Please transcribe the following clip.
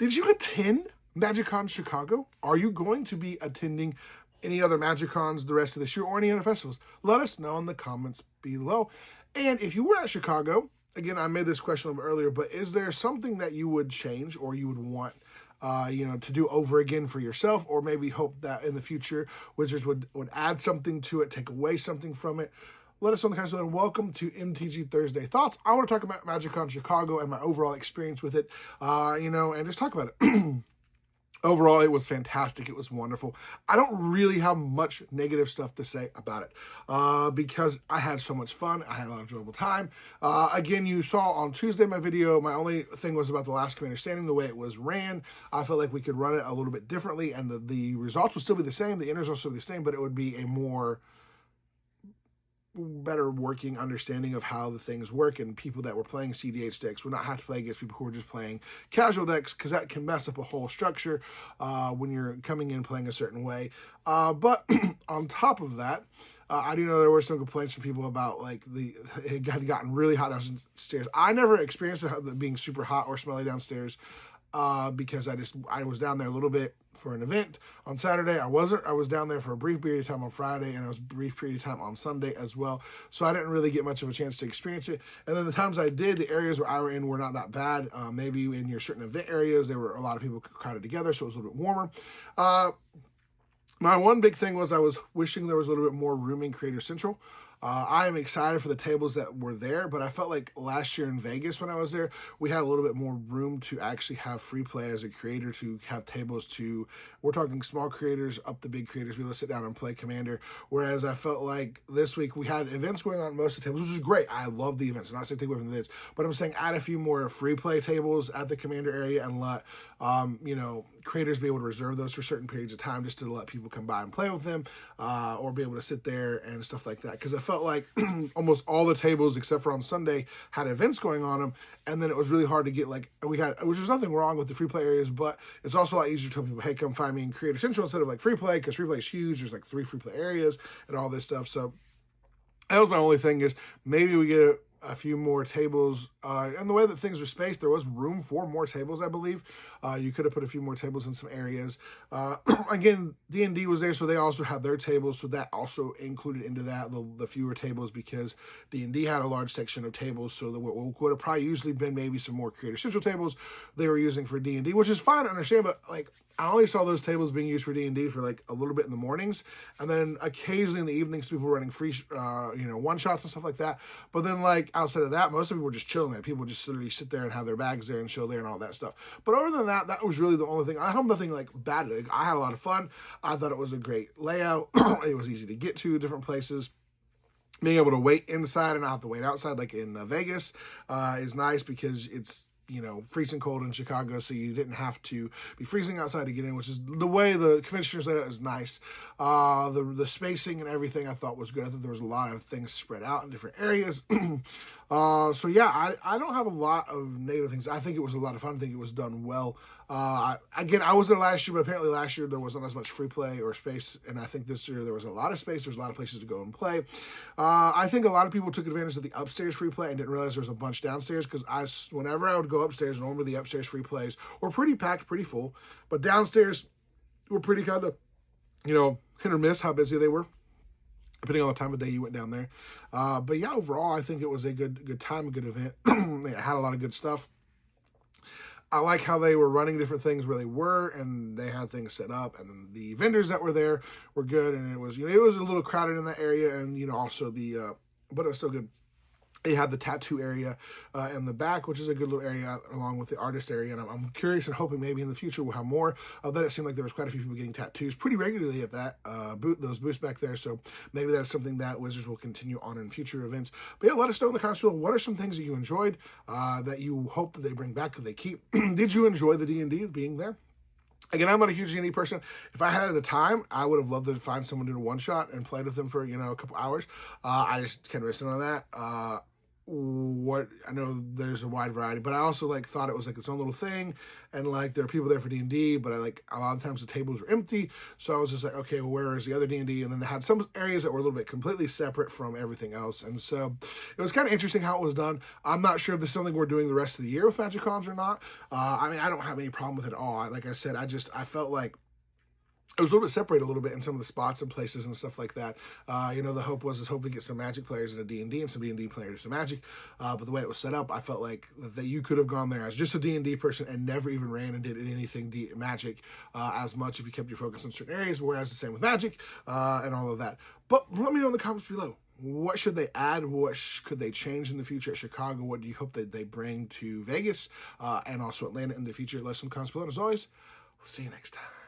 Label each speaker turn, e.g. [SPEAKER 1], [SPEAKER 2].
[SPEAKER 1] Did you attend MagicCon Chicago? Are you going to be attending any other MagicCons the rest of this year or any other festivals? Let us know in the comments below. And if you were at Chicago, again, I made this question a little bit earlier, but is there something that you would change or you would want to do over again for yourself, or maybe hope that in the future Wizards would add something to it, take away something from it? Let us know in the comments below. Welcome to MTG Thursday Thoughts. I want to talk about MagicCon Chicago and my overall experience with it, and just talk about it. Overall, it was fantastic. It was wonderful. I don't really have much negative stuff to say about it because I had so much fun. I had a lot of enjoyable time. Again, you saw on Tuesday my video, my only thing was about the last Commander Standing, the way it was ran. I felt like we could run it a little bit differently, and the results would still be the same. The inners will still be the same, but it would be a more better working understanding of how the things work, and people that were playing CDH decks would not have to play against people who were just playing casual decks, because that can mess up a whole structure when you're coming in playing a certain way. But on top of that, I do know there were some complaints from people about it had gotten really hot downstairs. I never experienced it being super hot or smelly downstairs because I was down there a little bit for an event on Saturday. I was down there for a brief period of time on Friday, and I was a brief period of time on Sunday as well. So I didn't really get much of a chance to experience it. And then the times I did, the areas where I were in were not that bad. Maybe in your certain event areas, there were a lot of people crowded together, so it was a little bit warmer. My one big thing was I was wishing there was a little bit more room in Creator Central. I am excited for the tables that were there, but I felt like last year in Vegas when I was there, we had a little bit more room to actually have free play as a creator, to have tables we're talking small creators up to big creators, be able to sit down and play Commander. Whereas I felt like this week we had events going on most of the tables, which is great. I love the events. I'm not saying take away from the events, but I'm saying add a few more free play tables at the Commander area and let, creators be able to reserve those for certain periods of time just to let people come by and play with them, or be able to sit there and stuff like that. Because I felt like almost all the tables, except for on Sunday, had events going on them, and then it was really hard to get, which there's nothing wrong with the free play areas, but it's also a lot easier to tell people, hey, come find me in Creator Central instead of free play, because free play is huge. There's 3 free play areas and all this stuff. So that was my only thing, is maybe we get a few more tables, and the way that things are spaced, there was room for more tables, I believe. You could have put a few more tables in some areas. Again, D&D was there, so they also had their tables, so that also included into that the fewer tables, because D&D had a large section of tables, so what would have probably usually been maybe some more Creator Central tables they were using for D&D, which is fine to understand, but I only saw those tables being used for D&D for a little bit in the mornings, and then occasionally in the evenings people were running free one-shots and stuff like that. But then outside of that, most of people were just chilling there. People just literally sit there and have their bags there and chill there and all that stuff. But other than that, that was really the only thing. I have nothing bad. I had a lot of fun. I thought it was a great layout. It was easy to get to different places. Being able to wait inside and not have to wait outside in Vegas is nice, because it's freezing cold in Chicago, so you didn't have to be freezing outside to get in, which is the way the convention layout is nice. The spacing and everything I thought was good. I thought there was a lot of things spread out in different areas. So yeah, I don't have a lot of negative things. I think it was a lot of fun. I think it was done well. Again, I was there last year, but apparently last year there wasn't as much free play or space, and I think this year there was a lot of space. There's a lot of places to go and play. I think a lot of people took advantage of the upstairs free play and didn't realize there was a bunch downstairs, because whenever I would go upstairs, normally the upstairs free plays were pretty packed, pretty full, but downstairs were pretty kind of, hit or miss how busy they were, depending on the time of day you went down there. But yeah, overall, I think it was a good time, a good event. It had a lot of good stuff. I like how they were running different things where they were, and they had things set up, and the vendors that were there were good, and it was a little crowded in that area, and also but it was still good. They had the tattoo area in the back, which is a good little area, along with the artist area. And I'm curious and hoping maybe in the future we'll have more of that. It seemed like there was quite a few people getting tattoos pretty regularly at that those booths back there. So maybe that's something that Wizards will continue on in future events. But yeah, let us know in the comments below, what are some things that you enjoyed, that you hope that they bring back, that they keep. Did you enjoy the D&D being there? Again, I'm not a huge D&D person. If I had the time, I would have loved to find someone to do a one-shot and play with them for, a couple hours. I just can't miss on that. what I know there's a wide variety, but I also like thought it was like its own little thing, and like there are people there for D&D, but I like a lot of times the tables were empty, so I was just like, okay, well, where is the other D&D? And then they had some areas that were a little bit completely separate from everything else, and so it was kind of interesting how it was done. I'm not sure if this is something we're doing the rest of the year with MagicCons or not. I mean, I don't have any problem with it at all. Like I said, I felt like it was a little bit separated a little bit in some of the spots and places and stuff like that. The hope was hoping to get some Magic players into D&D and some D&D players to Magic. But the way it was set up, I felt like that you could have gone there as just a D&D person and never even ran and did anything Magic as much if you kept your focus on certain areas, whereas the same with Magic and all of that. But let me know in the comments below. What should they add? What could they change in the future at Chicago? What do you hope that they bring to Vegas and also Atlanta in the future? Let us know in the comments below. And as always, we'll see you next time.